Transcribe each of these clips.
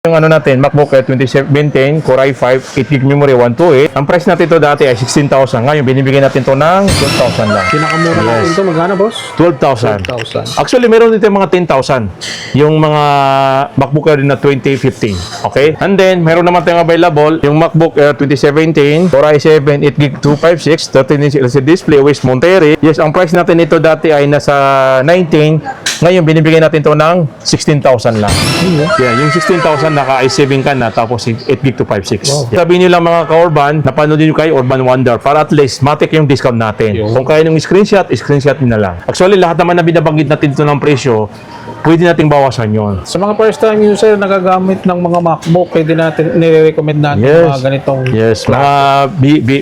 Yung ano natin, MacBook Air 2017, Core i5, 8GB memory, 128. Ang price natin ito dati ay 16,000. Ngayon, binibigyan natin ito ng 12,000 lang. Pinakamura natin ito, magkano boss? 12,000. 12,000. Actually, meron dito yung mga 10,000. Yung mga MacBook Air na 2015. Okay? And then, meron naman tayong available, yung MacBook Air 2017, Core i7, 8GB 256, 13-inch LCD display, OS Monterey. Yes, ang price natin ito dati ay nasa 19. Ngayon, binibigyan natin ito ng 16,000 lang. Yeah, yung 16,000 naka i7 ka na tapos 8GB 256. Wow. Sabihin nyo lang mga ka-Urban, napanood nyo kay Urban Wonder para at least matik yung discount natin. Kung kaya nung screenshot nyo na lang. Actually, lahat naman na binabanggit natin ito ng presyo, pwede nating bawasan yon. Sa mga first time user nagagamit ng mga MacBook, pwede natin nire-recommend natin mga ganitong mga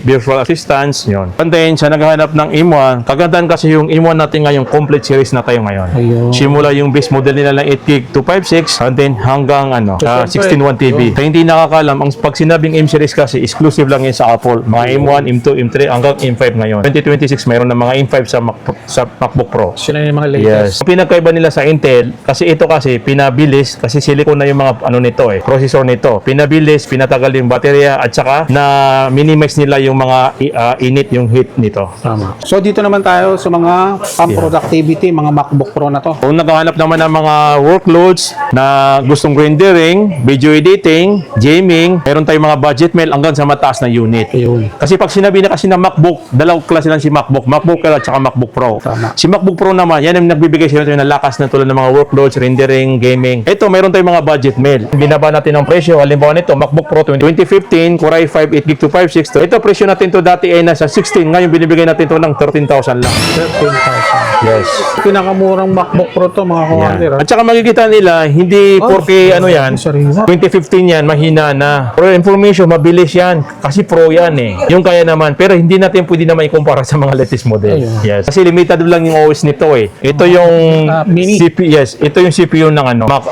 virtual assistants, yun. And then, sa naghahanap ng M1, kagandaan kasi yung M1 natin ngayong complete series na tayo ngayon. Ayun. Simula yung base model nila ng 8GB 256 and then hanggang 16 1TB. Kaya hindi nakakalam, ang pag sinabing M series kasi exclusive lang yan sa Apple. Mga M1, M2, M3 hanggang M5 ngayon. 2026 mayroon na mga M5 sa MacBook Pro. Sila yung mga latest. Yes. Ang pinagkaiba nila sa Intel, kasi ito kasi pinabilis, kasi silicone na yung mga ano nito processor nito. Pinabilis, pinatagal yung baterya at saka na minimize nila yung mga init yung heat nito. Tama. So dito naman tayo sa mga productivity, mga MacBook Pro na to. Kung naghahanap naman ng mga workloads na gustong rendering, video editing, gaming, meron tayong mga budget mail hanggang sa mataas na unit. Ayun. Kasi pag sinabi na kasi ng MacBook, dalawang klase lang si MacBook Air at saka MacBook Pro. Tama. Si MacBook Pro naman, yan ang nagbibigay sa inyo ng lakas na tulad ng mga workloads, rendering, gaming. Ito, meron tayong mga budget mail. Binaba natin ang presyo. Halimbawa nito, MacBook Pro 2015, Core i5, 8GB 256. Ito, presyo natin to dati ay nasa 16. Ngayon, binibigay natin to ng 13,000 lang. 13,000. Yes. Pinakamurang MacBook Pro to, mga kawander. At saka makikita nila, hindi porque ano yan, sorry. 2015 yan, mahina na. For information, mabilis yan. Kasi Pro yan Yung kaya naman. Pero hindi natin pwede naman ikumpara sa mga latest model. Ayun. Yes. Kasi limited lang yung OS nito Ito yung mini. CPU, yes. Ito yung CPU ng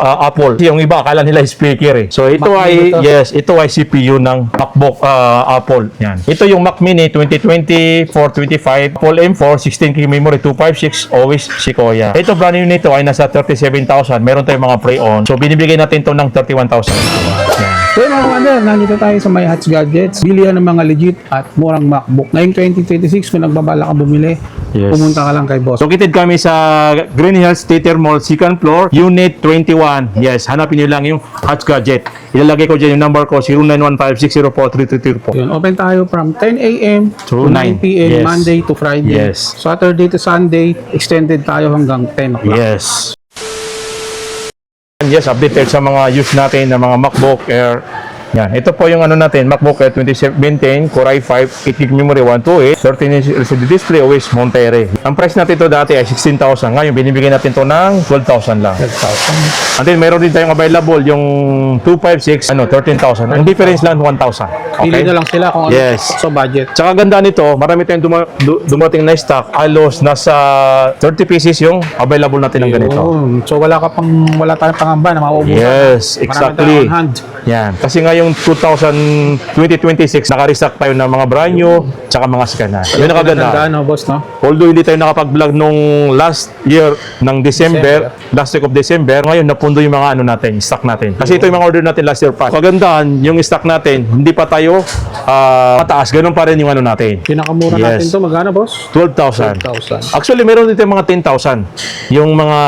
Apple. Yung iba, akala nila speaker So ito Mac ay, Mini to. yes, ito ay CPU ng MacBook Apple. Yan. Ito yung Mac Mini 2020, 425, Apple M4, 16GB memory, 256, always Sequoia. Ito brand new nito ay nasa 37,000. Meron tayong mga pre-on. So binibigay natin to ng 31,000. Yan. So mga kawander, nandito tayo sa My Hats Gadgets. Bilihan ng mga legit at murang MacBook. Ngayong 2026, kung nagbabala ka bumili, pumunta ka lang kay boss. Located kami sa Green Hills Theater Mall, second floor, Unit 21. Yes, hanapin niyo lang yung Hats Gadget. Ilalagay ko dyan yung number ko, 0915-604-3334. Yun, open tayo from 10 a.m. to 9 p.m. Yes. Monday to Friday. Yes. Saturday to Sunday, extended tayo hanggang 10 o'clock. Yes. Yes, updated sa mga use natin ng mga MacBook Air. Yan. Ito po yung ano natin, MacBook Air 2017, Core i5, 8GB memory, 128, 13-inch LCD display, OS Monterey. Ang price natin ito dati ay 16,000. Ngayon, binibigyan natin ito ng 12,000 lang. 12,000. And then, meron din tayong available, yung 256, 13,000. Ang difference lang, 1,000. Pili na lang sila kung ano Yes. sa budget. Tsaka ganda nito, marami tayong dumating na stock. Halos nasa 30 pieces yung available natin ng ganito. Yun. So wala tayong pangamba na mauubusan. Yes, Marami exactly. tayong on hand. Yan. Kasi ngayong 2026, naka-restock tayo ng mga brand new, tsaka mga scanner. Yun ang kaganda. No, boss, no? Although hindi tayo nakapag-vlog nung last year ng December, last week of December, ngayon napundo yung mga natin, stock natin. Kasi ito yung mga order natin last year pa. Kagandahan, yung stock natin, hindi pa tayo mataas. Ganun pa rin yung natin. Pinakamura natin to, magkano, boss? 12,000. 12,000. Actually, meron dito yung mga 10,000. Yung mga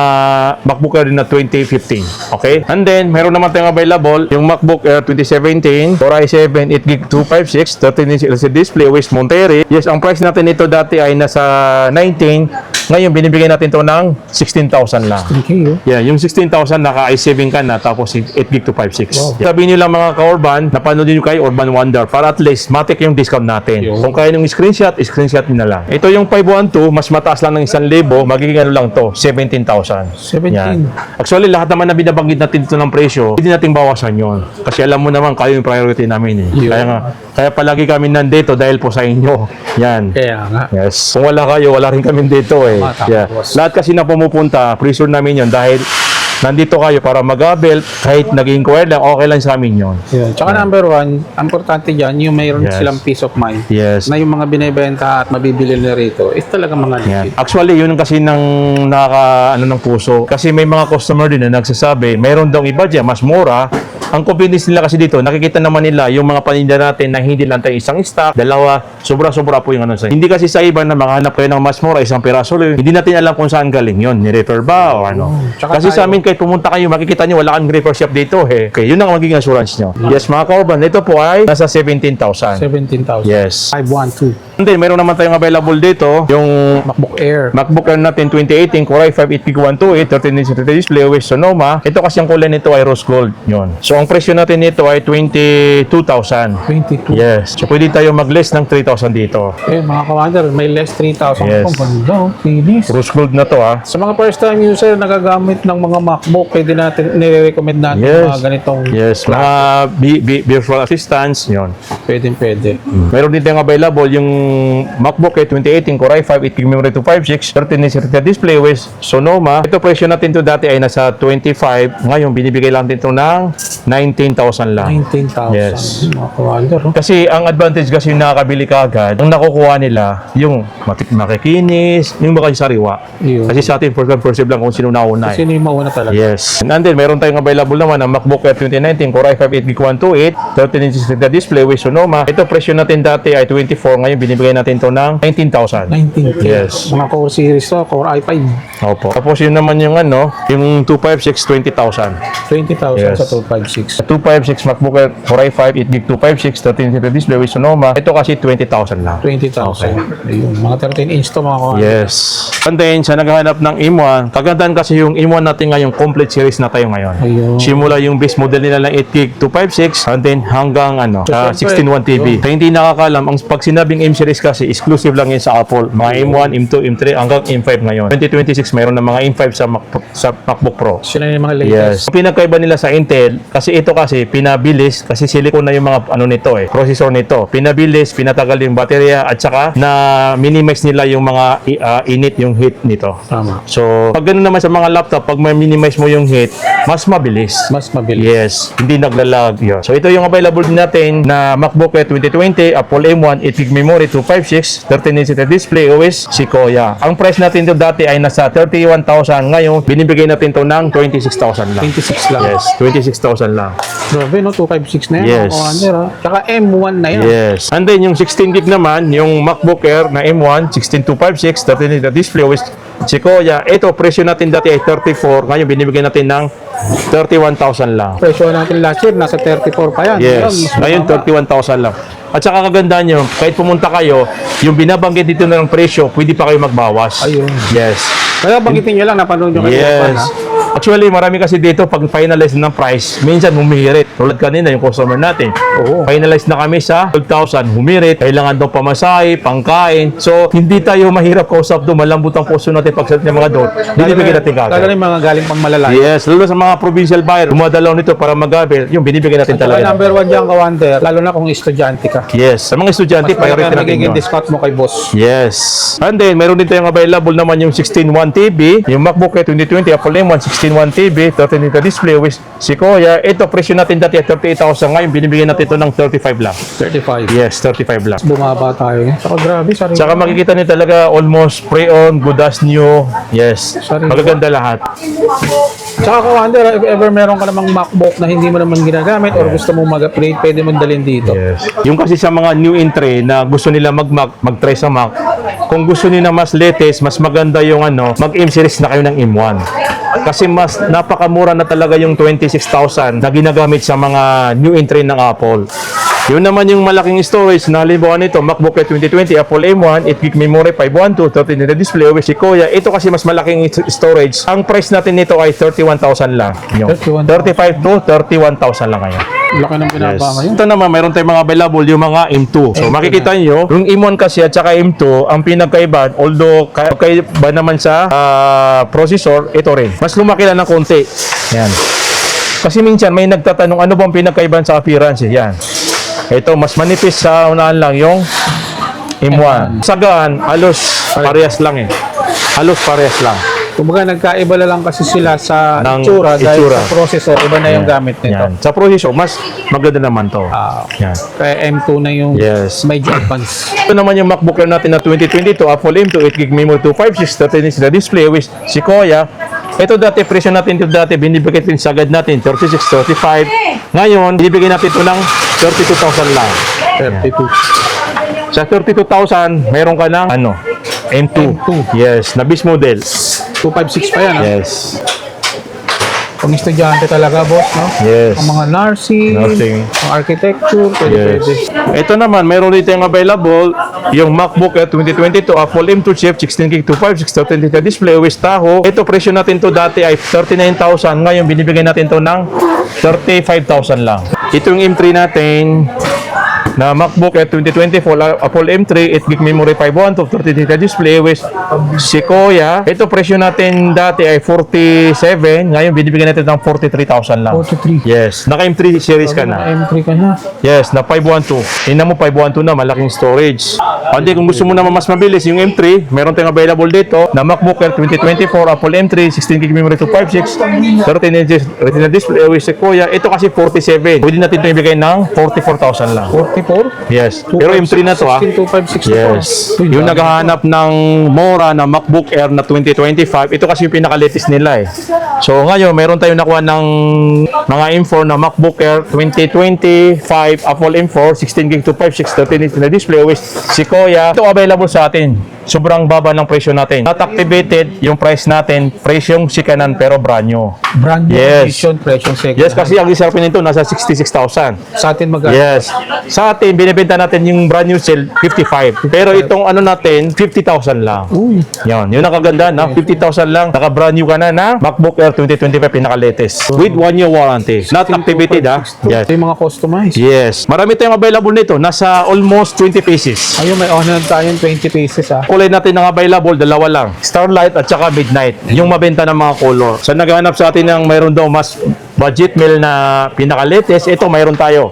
MacBook Air na 2015. Okay? And then, meron naman tayong available, yung MacBook Air 2017, Core i7, 8GB 256, 13-inch LCD display, OS Monterey. Yes, ang price natin ito dati ay nasa 19. Ngayon, binibigay natin ito ng 16,000 lang. Okay, Yeah, yung 16,000 naka i7 ka na tapos 8GB 256. Wow. Sabihin nyo lang mga ka-Urban, napanood nyo kay Urban Wonder para at least matik yung discount natin. Kung kaya nung screenshot nyo na lang. Ito yung 512, mas mataas lang ng 1,000, magiging ano lang to, 17,000. 17. Yan. Actually, lahat naman na binabanggit natin dito ng presyo, hindi natin bawasan yon. Kasi alam mo naman, kayo yung priority namin Kaya palagi kami nandito dahil po sa inyo. Yan. Kaya nga. Yes. Kung wala kayo, wala rin kami dito Tama, boss. Lahat kasi na pumupunta, pressure namin yon dahil nandito kayo para mag-abel, kahit naging inquire lang, okay lang sa amin yun. Yun. Tsaka number one, importante dyan, yung mayroon Yes. silang peace of mind. Yes. Na yung mga binibenta at mabibili na rito, is talaga mga legit. Actually, yun kasi ng ng puso. Kasi may mga customer din na nagsasabi, mayroon daw iba dyan, mas mura, Ang convenience nila kasi dito, nakikita naman nila yung mga paninda natin na hindi lang tayo isang stock, dalawa, sobra-sobra po yung ano sa. Hindi kasi sa iba na makahanap kayo ng mas mura, isang piraso lang. Hindi natin alam kung saan galing yun. Ni-refer ba o ano? Tsaka Kasi sa tayo- amin, kahit pumunta kayo, makikita nyo, wala kang refer shop dito. Eh. Okay, yun ang magiging assurance nyo. Yes, mga kaurban, ito po ay nasa 17,000. 17,000. Yes. 512. And then, meron naman tayong available dito, yung MacBook Air. MacBook Air natin 2018 Core i5 8GB 128 13-inch display with Sonoma. Ito kasi ang kulay nito ay rose gold. Yun. So ang presyo natin nito ay 22,000. 22. Yes. So pwede tayo mag-less ng 3,000 dito. Eh, mga kawander, may less 3,000. Yes. Ang ganda, oh. Finish. Rose gold na to ah. Sa mga first time user nagagamit ng mga MacBook, pwede natin nire-recommend natin Yes. mga ganitong Yes. Mga virtual assistants. Yun. pwede. Meron din tayong available yung MacBook Air 2018 Core i5 8GB memory 256 13-inch display with Sonoma. Ito presyo natin to dati ay nasa 25. Ngayon binibigay lang din ito ng 19,000 lang. 19,000. Yes. Mga kawander, oh. Kasi ang advantage kasi yung nakakabili ka agad, ang nakukuha nila, yung makikinis, yung baka sariwa. Yun. Kasi sa atin, first come, first serve lang kung sino nauna. Sino yung mauna talaga? Yes. And then, meron tayong available naman ang MacBook Air 2019 Core i5 8GB 128 13-inch display with Sonoma. Ito presyo natin dati ay 24. Ngayon, binibigay natin ito ng 19,000. 19K. Yes. Mga Core series to, Core i5. Opo. Tapos yun naman yung ano, yung 256, 20,000. 20,000 Yes. sa 256. 256 MacBook Air Core i5 8GB 256 13-inch display with Sonoma. Ito kasi 20,000 lang. 20,000. Ayun, mga 13 inch to mga kawander. Yes. And then, sa naghahanap ng M1, kagandahan kasi yung M1 natin ngayong complete series na tayo ngayon. Ayun. Simula yung base model nila ng 8GB 256 and then hanggang ano, So, 16 1TB. Kaya hindi nakakalam, ang pag sinabing M series kasi exclusive lang yun sa Apple. Mga M1, M2, M3 hanggang M5 ngayon. 2026 mayroon na mga M5 sa MacBook Pro. Sila yung mga Yes. latest. Ang pinagkaiba nila sa Intel, kasi ito kasi pinabilis, kasi silicone na yung mga ano nito processor nito. Pinabilis, pinatagal yung baterya, at saka na minimize nila yung mga init, yung heat nito. Tama. So, pag ganoon naman sa mga laptop, pag minimize mo yung heat, mas mabilis. Mas mabilis. Yes, hindi naglalag yun. So, ito yung available din natin na MacBook Air 2020, Apple M1, 8GB memory, 256, 13-inch display, OS Sequoia. Ang price natin ito dati ay nasa 31,000. Ngayon, binibigay natin ito ng 26,000 lang. 26 lang. Yes, 26,000 lang. Grabe, no? 256 na yan. Yes. Mga kawander, ha? Tsaka M1 na yan. Yes. And then, yung 16 gig naman, yung MacBook Air na M1, 16256, 13-inch display, OS Sequoia. Ito, presyo natin dati ay 34. Ngayon, binibigay natin ng 31,000 lang. Presyo natin last year, nasa 34 pa yan. Yes. Ngayon, 31,000 lang. At saka kagandaan nyo, kahit pumunta kayo, yung binabanggit dito na ng presyo, pwede pa kayo magbawas. Ayun. Yes. Kaya banggitin nyo lang, napanood nyo kayo. Yes. Actually, marami kasi dito, pag finalize ng price, minsan humihirit. Tulad kanina, yung customer natin. Oo. Finalize na kami sa 12,000, humirit. Kailangan daw pamasahe, pangkain. So, hindi tayo mahirap kausap doon. Malambot ang puso natin pagsalit ng mga doon. Binibigyan natin Lalo na kagad. yung mga galing pang malalayo. Yes, lalo sa mga provincial buyer, dumadalaw nito para mag-avail, yung binibigyan natin Tsaka talaga. number 1 dyan, kawander, lalo na kung estudyante ka. Yes, sa mga estudyante, Mas priority talaga natin nagiging yun. discount mo kay boss. Yes. And then, meron din tayong available naman yung 16 1TB, yung MacBook Air 2020, Apple M1, 16 1TB, 13-inch display with Sequoia. Ito, presyo natin dati ay 38,000. Ngayon, binibigyan natin ito ng 35 lang. 35. Yes, 35 lang. Bumaba tayo. Tsaka grabe, sarili. Tsaka makikita niyo talaga almost pre-on, good as new. Yes. Sorry. Magaganda lahat. Tsaka kawander, if ever meron ka namang MacBook na hindi mo naman ginagamit or gusto mo mag-upgrade, pwede mo dalhin dito. Yes. Yung kasi sa mga new entry na gusto nila mag-Mac, mag-try sa Mac, kung gusto nila mas latest, mas maganda yung ano, mag-M series na kayo ng M1. Kasi mas napakamura na talaga yung 26,000 na ginagamit sa mga new entry ng Apple. Yun naman yung malaking storage na halimbawa nito, MacBook Air 2020, Apple M1, 8GB memory, 512, 13-inch display, OS Sequoia. Ito kasi mas malaking storage. Ang price natin nito ay 31,000 lang. Yun. 31,000. 35 to 31,000 lang ngayon. Laki ng binaba ngayon. Ito naman, mayroon tayong mga available yung mga M2. So, makikita nyo, yung M1 kasi at saka M2, ang pinagkaiba, although kaiba naman sa processor, ito rin. Mas lumaki lang ng konti. Yan. Kasi minsan, may nagtatanong, ano bang pinagkaiba sa appearance? Yan. Ito, mas manipis sa unahan lang yung M1. Sagaan, halos parehas lang eh. Halos parehas lang. Kumbaga, nagkaiba na lang kasi sila sa Ng itsura dahil itsura. sa processor, iba na yung gamit nito. Yan. Sa processor, mas maganda naman to. Ah, Yan. kaya M2 na yung Yes. medyo advanced. Ito naman yung MacBook Air natin na 2022, Apple M2, 8GB memory, 256, 13-inch na display with Sequoia. Ito dati, presyo natin ito dati, binibigay din sagad natin, 36, 35. Ngayon, binibigyan natin ito ng 32,000 lang. 32. Sa 32,000, meron ka ng M2. Yes, na base model. 256 pa yan. Yes. Pang estudyante talaga, boss, no? Yes. Ang mga nursing, Nursing. ang architecture, pwede. Yes. Ito naman, mayroon dito yung available, yung MacBook Air 2022, Apple M2 chip, 16GB 256, 13-inch display, with Tahoe. Ito, presyo natin to dati ay 39,000. Ngayon, binibigay natin to ng 35,000 lang. Ito yung M3 natin, na MacBook Air 2024, Apple M3, 8GB memory, 512, 13-inch display with Sequoia. Ito, presyo natin dati ay 47. Ngayon, binibigyan natin ng 43,000 lang. 43. Yes. Naka M3 series ka na. M3 ka na. Yes, na 512. Tingnan mo 512 na, malaking storage. Hindi, kung gusto mo naman mas mabilis, yung M3, meron tayong available dito na MacBook Air 2024, Apple M3, 16GB memory 256, 13-inch Retina display with Sequoia. Ito kasi 47. Pwede natin ito ibigay ng 44,000 lang. 44? Yes. Pero M3 na to 256 Yes. Uy, Yung dami. naghahanap ng mura na MacBook Air na 2025, ito kasi yung pinaka-latest nila eh. So ngayon, meron tayong nakuha ng mga M4 na MacBook Air 2025, Apple M4, 16GB 256, 13-inch na display with Sequoia. Ito available sa atin. Sobrang baba ng presyo natin. Not activated yung price natin, presyong sikanan pero brand new. Brand new Yes. edition, presyo second. Yes, kasi ang reserve nito nasa 66,000. Sa atin magkano? Yes. Sa atin, binibenta natin yung brand new sale, 55. Pero itong natin, 50,000 lang. Uy, Yan. Yun ang kaganda, na 50,000 lang. Naka-brand new ka na MacBook Air 2025, pinaka-latest. With 1 year warranty. Not activated, Yes. ito yung mga customized. Yes. Marami tayong available nito. Nasa almost 20 pieces. Ayun, may honor tayong 20 pieces, Kulay natin ng available, dalawa lang. Starlight at saka Midnight. Yung mabenta ng mga color. So, naghahanap sa atin ng mayroon daw mas budget meal na pinaka-latest. Ito, mayroon tayo.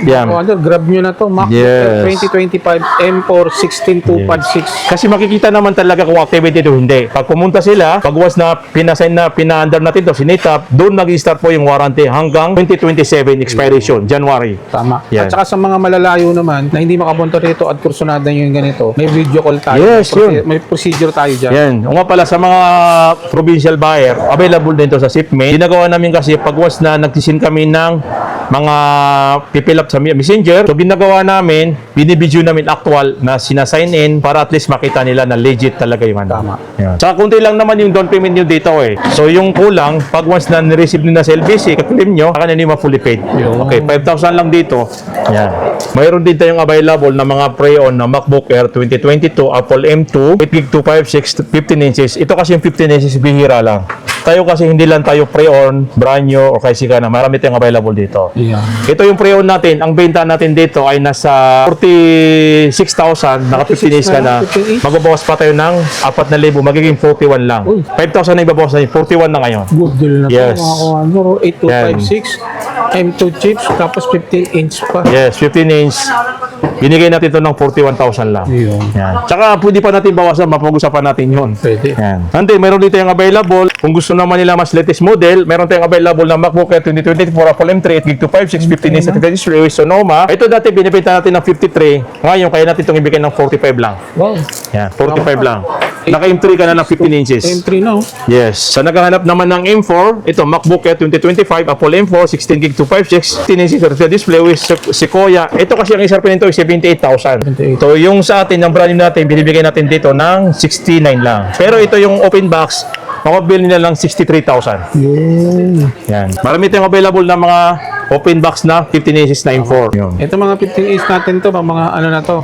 Yan. Grab nyo na to. MacBook Yes. 2025 M4 16256. Kasi makikita naman talaga kung activated o hindi. Pag pumunta sila, pag once na pinasign na, pina-under natin to, sinitap, doon mag-start po yung warranty hanggang 2027 expiration, January. Tama. Yan. At saka sa mga malalayo naman na hindi makapunta rito at kursunada nyo yung ganito, may video call tayo. Yes, yun. May procedure tayo dyan. Yan. O nga pala, sa mga provincial buyer, available din to sa Shipmate. Ginagawa namin kasi pag once na nagsisin kami ng mga pipil up sa Messenger, so ginagawa namin, binibidyo namin actual na sinasign in para at least makita nila na legit talaga yung Tama. Yan. Saka kunti lang naman yung down payment nyo dito eh. So yung kulang, pag once na nireceive nyo na sa LBC, kakulim nyo, saka na nyo ma-fully paid. Okay, 5,000 lang dito. Yan. Mayroon din tayong available na mga pre-on na MacBook Air 2022, Apple M2, 8GB 256, 15 inches. Ito kasi yung 15 inches, bihira lang. Tayo kasi hindi lang tayo pre-on, brand new, o kasi ka na. Marami tayong available dito. Yeah. Ito yung pre-on natin. Ang benta natin dito ay nasa 46,000. Naka 15 days ka na. 15 each? Magbabawas pa tayo ng 4,000. Magiging 41 lang. Uy. 5,000 na ibabawas na yun. 41 na ngayon. Good deal na Yes. to. Mga kumando, 8256 M2 chips, tapos 15 inch pa. Yes, 15 inch. Binigay natin ito ng 41,000 lang. Yun. Yan. Tsaka pwede pa natin bawasan. Mapag-usapan natin yun. Pwede. Yan. Ante, meron dito yung available. Kung gusto naman nila mas latest model, meron tayong available na MacBook Air 2024 Apple M3, 8GB 256, 15 inch at display with Sonoma. Ito dati binibenta natin ng 53. Ngayon, kaya natin itong ibigay ng 45 lang. Wow. Yan, 45 lang. Naka M3 ka na ng 15 inches. M3 na, Yes. Sa naghahanap naman ng M4, ito MacBook Air 2025, Apple M4, 16GB 256, 15 inches at display with Sequoia. Ito kasi ang isang nito ay 78,000. 78. So yung sa atin, ang brand new natin, binibigay natin dito ng 69 lang. Pero ito yung open box, makabili nila lang 63,000. Yun. Yan. Marami tayong available na mga open box na 15 inches na M4. Yun. Ito mga 15 inch natin to, mga ano na to,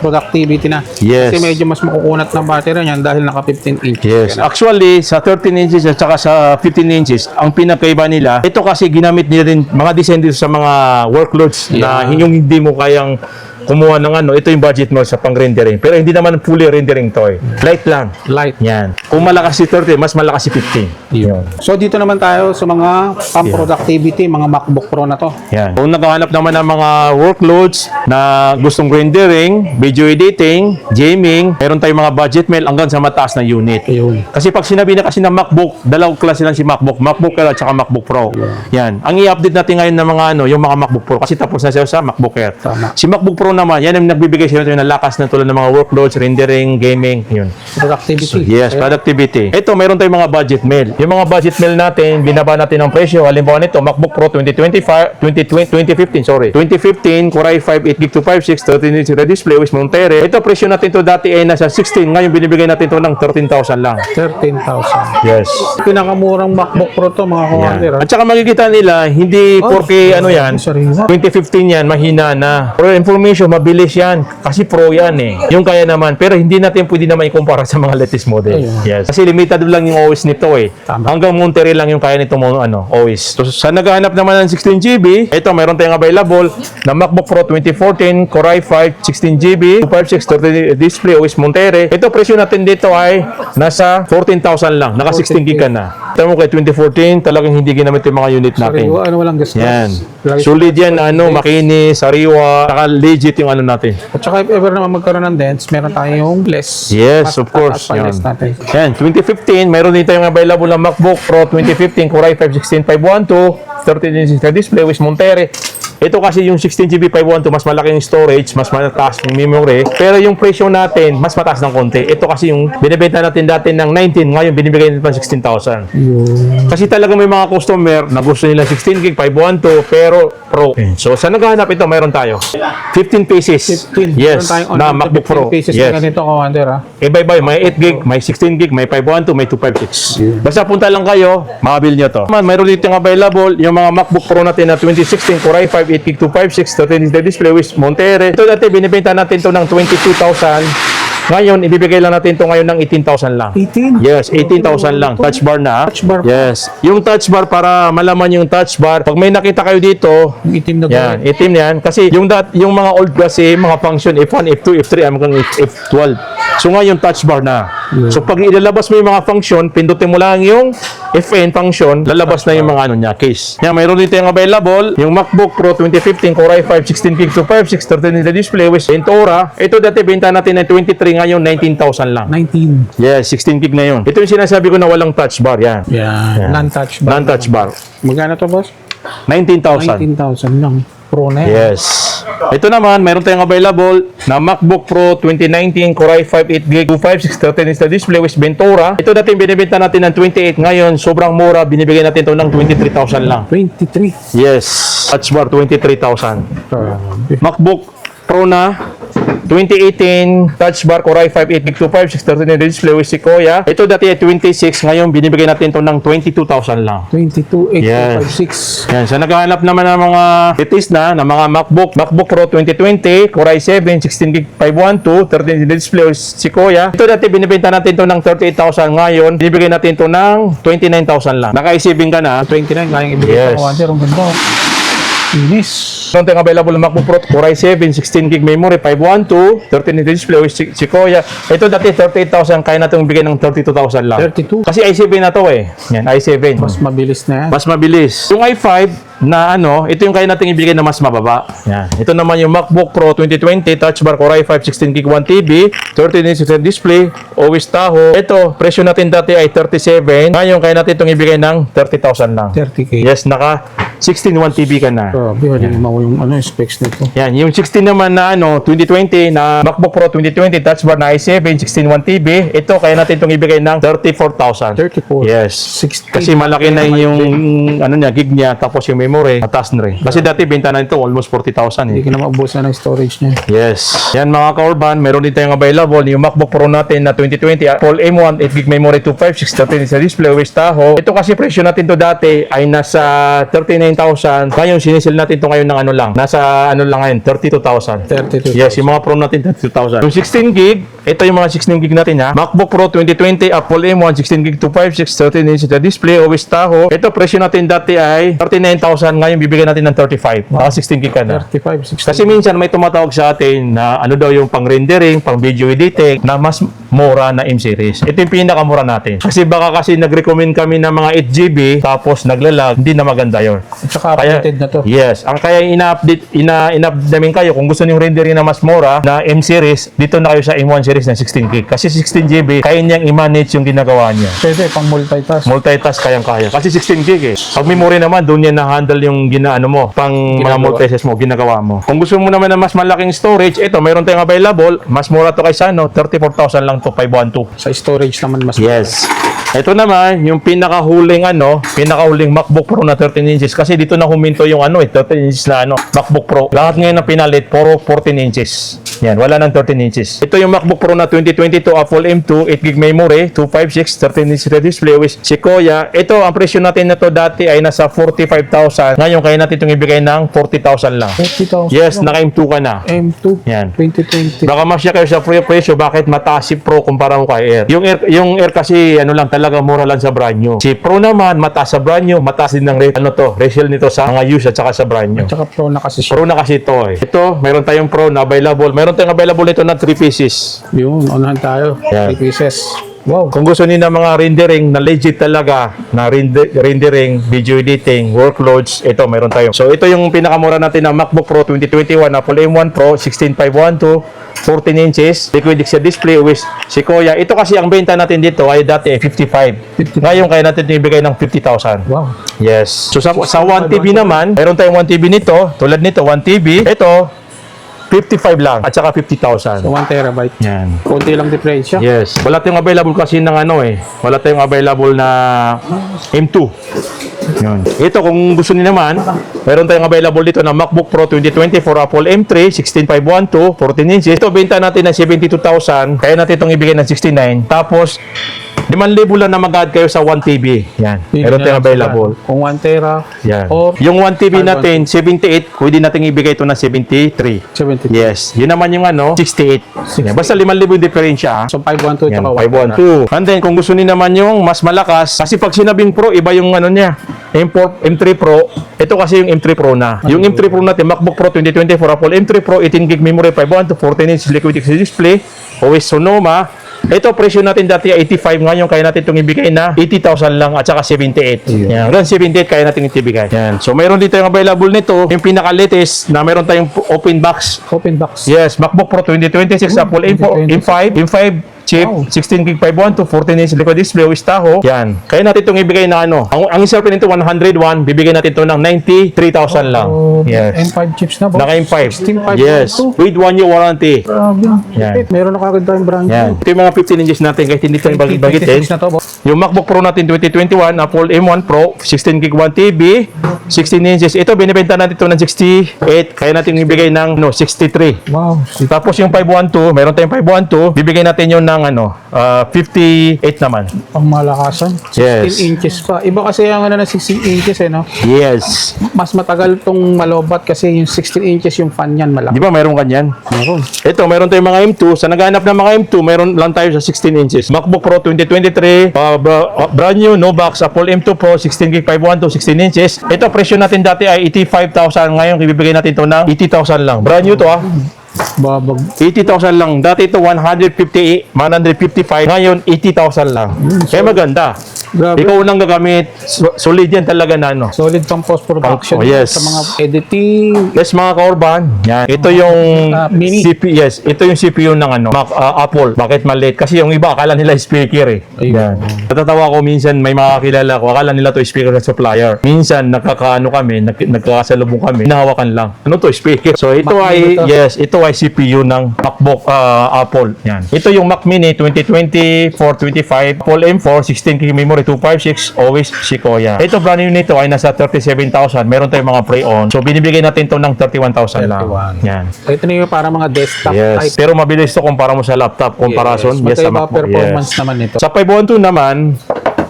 productivity na. Yes. Kasi medyo mas makukunat ng battery niyan dahil naka 15 inch. Yes. Actually, sa 13 inches at saka sa 15 inches, ang pinakaiba nila, ito kasi ginamit nila rin mga design dito sa mga workloads na yung hindi mo kayang kumuha ng ito yung budget mo sa pang-rendering. Pero hindi naman fully rendering to eh. Light lang. Light. Yan. Kung malakas si 30, mas malakas si 15. Yun. So dito naman tayo sa mga pang-productivity, mga MacBook Pro na to. Yan. Kung naghahanap naman ng mga workloads na gustong rendering, video editing, gaming, meron tayong mga budget mail hanggang sa mataas na unit. Ayun. Kasi pag sinabi na kasi ng MacBook, dalawang klase lang si MacBook Air at saka MacBook Pro. Yan. Ang i-update natin ngayon ng mga yung mga MacBook Pro kasi tapos na siya sa MacBook Air. Tama. Si MacBook Pro naman, yan ang nagbibigay sa inyo ng lakas na tulad ng mga workloads, rendering, gaming, yun. Productivity. Yes, productivity. Ito, meron tayong mga budget mail. Yung mga budget mail natin, binaba natin ang presyo. Halimbawa nito, MacBook Pro 2015, sorry. 2015, Core i5, 8GB 256, 13-inch display with Monterey. Ito, presyo natin to dati ay nasa 16. Ngayon, binibigay natin to ng 13,000 lang. 13,000. Yes. Pinakamurang MacBook Pro to, mga commander. At saka makikita nila, hindi 4K ano yan, Sariwa. 2015 yan, mahina na. Pro information, mabilis yan. Kasi Pro yan eh. Yung kaya naman. Pero hindi natin pwede naman ikumpara sa mga latest model. Ayun. Yes. Kasi limited lang yung OS nito eh. Tama. Hanggang Monterey lang yung kaya nito mo OS. So sa naghahanap naman ng 16GB, ito meron tayong available na MacBook Pro 2014, Core i5, 16GB, 256 display OS Monterey. Ito presyo natin dito ay nasa 14,000 lang. Naka 16GB ka na. Ito mo kay 2014, talagang hindi ginamit yung mga unit natin. Sariwa, ano walang gastos. Yan. Lagi- Solid yan, makinis, sariwa, saka legit yung ano natin. At saka if ever naman magkaroon ng dents, meron tayong less. Yes, of course. Yan. Yan. Natin. Yan, 2015, mayroon din tayong available na MacBook Pro 2015 Core i5 16512, 13-inch display with Monterey. Ito kasi yung 16GB 512, mas malaking storage, mas mataas yung memory. Pero yung presyo natin, mas mataas ng konti. Ito kasi yung binibenta natin dati ng 19, ngayon binibigay natin pa 16,000. Yun. Kasi talaga may mga customer na gusto nila 16GB 512 pero Pro. So sa naghahanap ito, mayroon tayo 15 pieces. 15. Yes, Meron tayong na on- MacBook Pro. 15 pieces Yes. na ganito, commander, ha? Iba-iba, may 8GB, may 16GB, may 512, may 256. Basta punta lang kayo, makabil nyo to. Mayroon dito yung available, yung mga MacBook Pro natin na 2016 Core i5, 8GB 256, 13-inch display with Monterey. Ito dati, binibenta natin to ng 22,000. Ngayon, ibibigay lang natin to ngayon ng 18,000 lang. 18? Yes, 18,000 lang. Touch bar na. Touch bar. Yes. Yung touch bar, para malaman yung touch bar, pag may nakita kayo dito, Yung itim na yan, itim yan. Kasi yung mga old kasi, mga function, F1, F2, F3, hanggang F12. So ngayon, touch bar na. So pag ilalabas mo yung mga function, pindutin mo lang yung FN function, lalabas na yung mga ano niya, case. Yan, mayroon dito yung available, yung MacBook Pro 2015 Core i5, 16GB 256, 13-inch display with Ventura. Ito dati, benta natin ng 23, ngayon 19,000 lang. 19. Yes, 16GB na yun. Ito yung sinasabi ko na walang touch bar, yan. Yan. Non-touch bar. Non-touch bar. Magkano to, boss? 19,000. 19,000 lang. Pro na yan. Yes. Ito naman, mayroon tayong available na MacBook Pro 2019 Core i5 8GB 256 13-inch display with Ventura. Ito dati binibenta natin ng 28. Ngayon, sobrang mura. Binibigay natin ito ng 23,000 lang. 23. Yes. Touch bar, 23,000. MacBook Pro na 2018 Touch bar Core i5 8GB 256 13-inch display with Sequoia. Ito dati ay 26. Ngayon, binibigay natin ito ng 22,000 lang. 22, 8, Yes. 256. Yan, sa naghahanap naman ng mga latest na mga MacBook Pro 2020, Core i7, 16GB 512, 13-inch display with Sequoia. Ito dati binibenta natin ito ng 38,000. Ngayon, binibigay natin ito ng 29,000 lang. Naka-i7 ka na. 29, kayang ibigay Yes. sa commander. Ang ganda. Inis. Ito ang available na MacBook Pro Core i7, 16GB memory, 512, 13-inch display with Sequoia. Ito dati 38,000, kaya natin bigay ng 32,000 lang. 32. Kasi i7 na to eh. Yan, i7. Mas mabilis na yan. Mas mabilis. Yung i5 na ito yung kaya natin ibigay na mas mababa. Yan. Ito naman yung MacBook Pro 2020 Touch bar Core i5 16GB 1TB, 13-inch display, OS Tahoe. Ito, presyo natin dati ay 37. Ngayon kaya natin itong ibigay ng 30,000 lang. 30K. Yes, naka 16 1TB ka na. Grabe, wala mo yung specs nito. Yan, yung 16 naman na 2020 na MacBook Pro 2020 Touch bar na i7 16 1TB, ito kaya natin itong ibigay ng 34,000. 34. Yes. 16. Kasi malaki na yung gig niya, tapos yung memory, mataas na rin. Kasi dati benta na ito almost 40,000 Hindi eh. ka na maubusan ng storage niya. Yes. Yan mga ka-urban, meron din tayong available yung MacBook Pro natin na 2020 Apple M1 8GB memory 256 13 sa display with Tahoe. Ito kasi presyo natin to dati ay nasa 39,000. Ngayon sinisil natin to ngayon ng lang. Nasa lang ngayon 32,000. 32. Yes, yung mga Pro natin 32,000. Yung 16GB, ito yung mga 16GB natin ha. MacBook Pro 2020 Apple M1 16GB 256 13-inch sa display OS Tahoe. Ito presyo natin dati ay 39,000, ngayon bibigyan natin ng 35. 16GB ka na. 35, 60. Kasi minsan may tumatawag sa atin na daw yung pang rendering, pang video editing na mas mura na M series. Ito yung pinakamura natin. Kasi baka kasi nag-recommend kami ng mga 8GB tapos naglalag, hindi na maganda yun. At saka updated na to. Yes, ang kaya ina-update namin kayo kung gusto niyo rendering na mas mura na M series, dito na kayo sa M1 series na 16GB. Kasi 16GB, kaya niyang i-manage yung ginagawa niya. Pwede, pang multitask. Multitask kayang-kaya. Kasi 16GB eh. Pag memory naman, doon yan na bundle yung ginaano mo, pang mga Ginagawa. multi-access mo, ginagawa mo. Kung gusto mo naman na mas malaking storage, ito, meron tayong available, mas mura to kaysa, 34,000 lang to, 512. Sa storage naman mas Yes. Ito naman, yung pinakahuling MacBook Pro na 13 inches. Kasi dito na huminto yung 13 inches na MacBook Pro. Lahat ngayon na pinalit, puro 14 inches. Yan, wala nang 13 inches. Ito yung MacBook Pro na 2022 Apple M2, 8GB memory, 256, 13 inch display with Sequoia. Ito, ang presyo natin na to dati ay nasa 45,000. Ngayon, kaya natin itong ibigay ng 40,000 lang. 40,000. Yes, naka M2 ka na. M2 Yan. 2020. Baka masya kayo sa presyo, bakit mataas si Pro kumpara mo kay Air? Yung Air kasi lang talaga mura lang sa brand new. Si Pro naman mataas sa brand new, mataas din ng resale nito sa mga used at saka sa brand new. Tsaka Pro na kasi siya. Pro na kasi ito eh. Ito, meron tayong Pro na available. Meron tayong available nito na 3 pieces. Yun, unahan tayo. Yan. 3 pieces. Wow. Kung gusto niyo ng mga rendering na legit talaga, na rendering, video editing, workloads, ito meron tayo. So ito yung pinakamura natin na MacBook Pro 2021, Apple M1 Pro 16512, 14 inches, liquid XL display with Sequoia. Ito kasi ang benta natin dito ay dati 55. Ngayon kaya natin ibigay ng 50,000. Wow. Yes. So sa 1 TB naman, meron tayong 1 TB nito, tulad nito 1 TB. Ito 55 lang at saka 50,000. So 1 terabyte. Yan. Konti lang diferensya. Yes. Wala tayong available kasi ng wala tayong available na M2. Yun. Ito kung gusto niyo naman, meron tayong available dito na MacBook Pro 2024 Apple M3 16512, 14 inches. Ito benta natin ng 72,000, kaya natin itong ibigay ng 69. Tapos 5,000 lang na mag-add kayo sa 1 TB. Yan. Meron tayong available. Kung 1 tera Yan. or Yung 1 TB natin, 78, pwede natin ibigay ito ng 73. 70. Yes. Yun naman yung 68. Yan. Basta 5,000 yung diferensya. So 512 Yan, tsaka 1 tera. 512. And then, kung gusto niyo naman yung mas malakas, kasi pag sinabing Pro, iba yung niya. M3 Pro, ito kasi yung M3 Pro na. Yung M3 Pro natin, MacBook Pro 2024 Apple M3 Pro, 18GB memory, 512, 14 inch liquid XL display, OS Sonoma. Ito, presyo natin dati 85, ngayon kaya natin itong ibigay na 80,000 lang at saka 78. Yan. Hanggang 78 kaya natin itibigay. Yan. So, mayroon dito yung available nito, yung pinaka-latest na meron tayong open box. Open box. Yes, MacBook Pro 2026 Apple M5 chip, Wow. 16GB 512, 14 inch liquid display with Tahoe. Yan. Kaya natin itong ibigay na Ang isang pin nito 101, bibigay natin ito ng 93,000 lang. So, Yes. M5 chips na ba? Naka M5. 16,512. Yes. With 1 year warranty. Grabe. Yan. Meron na kagad tayong brand Yan. new. Ito yung mga 15 inches natin kahit hindi ito bagitin. 26 na to, boss. Yung MacBook Pro natin 2021, Apple M1 Pro, 16GB 1 TB, 16 inches. Ito, binibenta natin ito ng 68. Kaya natin ibigay ng 63. Wow. Tapos yung 512, meron tayong 512, bibigyan natin yun ng 58 naman. Pangmalakasan. 16 Yes. inches pa. Iba kasi yung na 16 inches no? Yes. Mas matagal tong malobat kasi yung 16 inches yung fan yan Di malaki. ba meron kanyan? Meron. Ito, meron tayong mga M2. Sa naghanap ng mga M2, meron lang tayo sa 16 inches. MacBook Pro 2023, brand new, no box. Apple M2 Pro, 16GB 512, 16 inches. Ito, presyo natin dati ay 85,000. Ngayon, ibibigay natin ito ng 80,000 lang. Brand new to Babag. 80,000 lang. Dati ito 155. Ngayon 80,000 lang. Kaya maganda. Grabe. Ikaw unang gagamit. Solid yan talaga na Solid pang post-production. Yes. Sa mga editing. Yes, mga kaorban. Yan. Ito yung Mini. CPU. Yes, ito yung CPU ng Apple. Bakit maliit? Kasi yung iba akala nila speaker eh. Ayun. Natatawa ko minsan may mga kilala ko. Akala nila to speaker ng supplier. Minsan nagkakaano kami, nagkakasalubong kami. Hinahawakan lang. Ano to speaker? So ito Mac ay Mini to. yes, ito ay CPU ng MacBook Apple. Yan. Ito yung Mac Mini 2024-25 Apple M4 16GB memory 256 always Sequoia. Ito brand new nito ay nasa 37,000. Meron tayong mga pre-owned. So binibigay natin to ng 31,000 lang. 31. Yan. So, ito na yung para mga desktop Yes. type. Pero mabilis to kumpara mo sa laptop. Comparison. Yes, sa Magkaiba MacBook. performance Yes. naman nito. Sa 512 naman,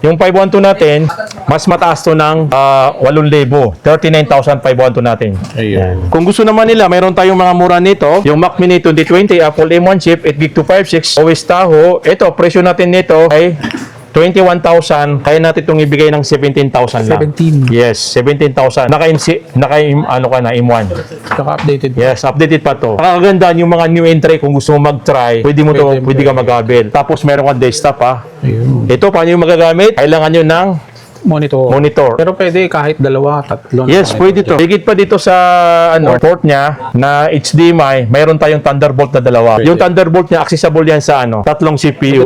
yung 512 natin, mas mataas to ng 8,000. 39,512 natin. Ayun. Kung gusto naman nila, mayroon tayong mga mura nito. Yung Mac Mini 2020, Apple M1 chip, 8GB 256, OS Tahoe. Ito, presyo natin nito ay 21,000. Kaya natin itong ibigay ng 17,000 lang. 17. Yes, 17,000. M1. Saka updated. Yes, updated pa to. Nakakagandaan yung mga new entry kung gusto mo mag-try. Pwede ka mag-avail. Tapos meron kang desktop Ayun. Ito, paano yung magagamit? Kailangan nyo ng monitor. Pero pwede kahit dalawa, tatlo. Yes, pwede to. Higit pa dito sa port niya na HDMI, mayroon tayong Thunderbolt na dalawa. Yung Thunderbolt niya accessible yan sa tatlong CPU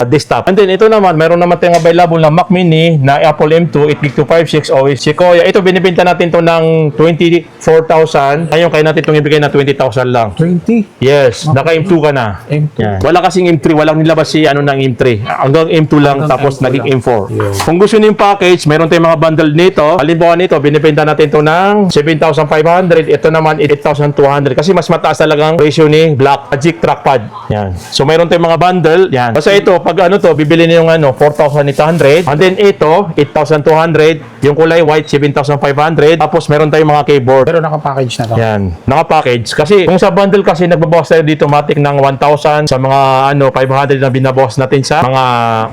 desktop. And then ito naman, mayroon naman tayong available na Mac Mini na Apple M2 8GB256 OS Sequoia. Ito binibenta natin to ng 24,000. Ngayon kaya natin itong ibigay na 20,000 lang. 20. Yes, naka M2 ka na. M2. Yan. Wala kasing M3, walang nilabas si ng M3. Hanggang M2 lang tapos M2 naging lang. M4. Yeah. Kung gusto niyo yung package, meron tayong mga bundle nito. Halimbawa nito, binibenta natin ito ng 7,500. Ito naman 8,200 kasi mas mataas talagang presyo ni Black Magic Trackpad. Yan. So mayroon tayong mga bundle. Yan. Basta ito, pag bibili niyo yung 4,800. And then ito, 8,200. Yung kulay white, 7,500. Tapos meron tayong mga keyboard. Pero naka-package na to. Yan, naka-package. Kasi kung sa bundle kasi nagbabawas tayo dito matik ng 1,000 sa mga 500 na binabawas natin sa mga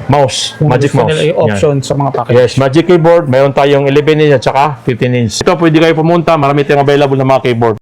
mouse, Kung Magic gusto Mouse. nila yung option sa mga package. Yes, Magic Keyboard, meron tayong 11 inch at saka 15 inch. Ito pwede kayo pumunta, marami tayong available na mga keyboard.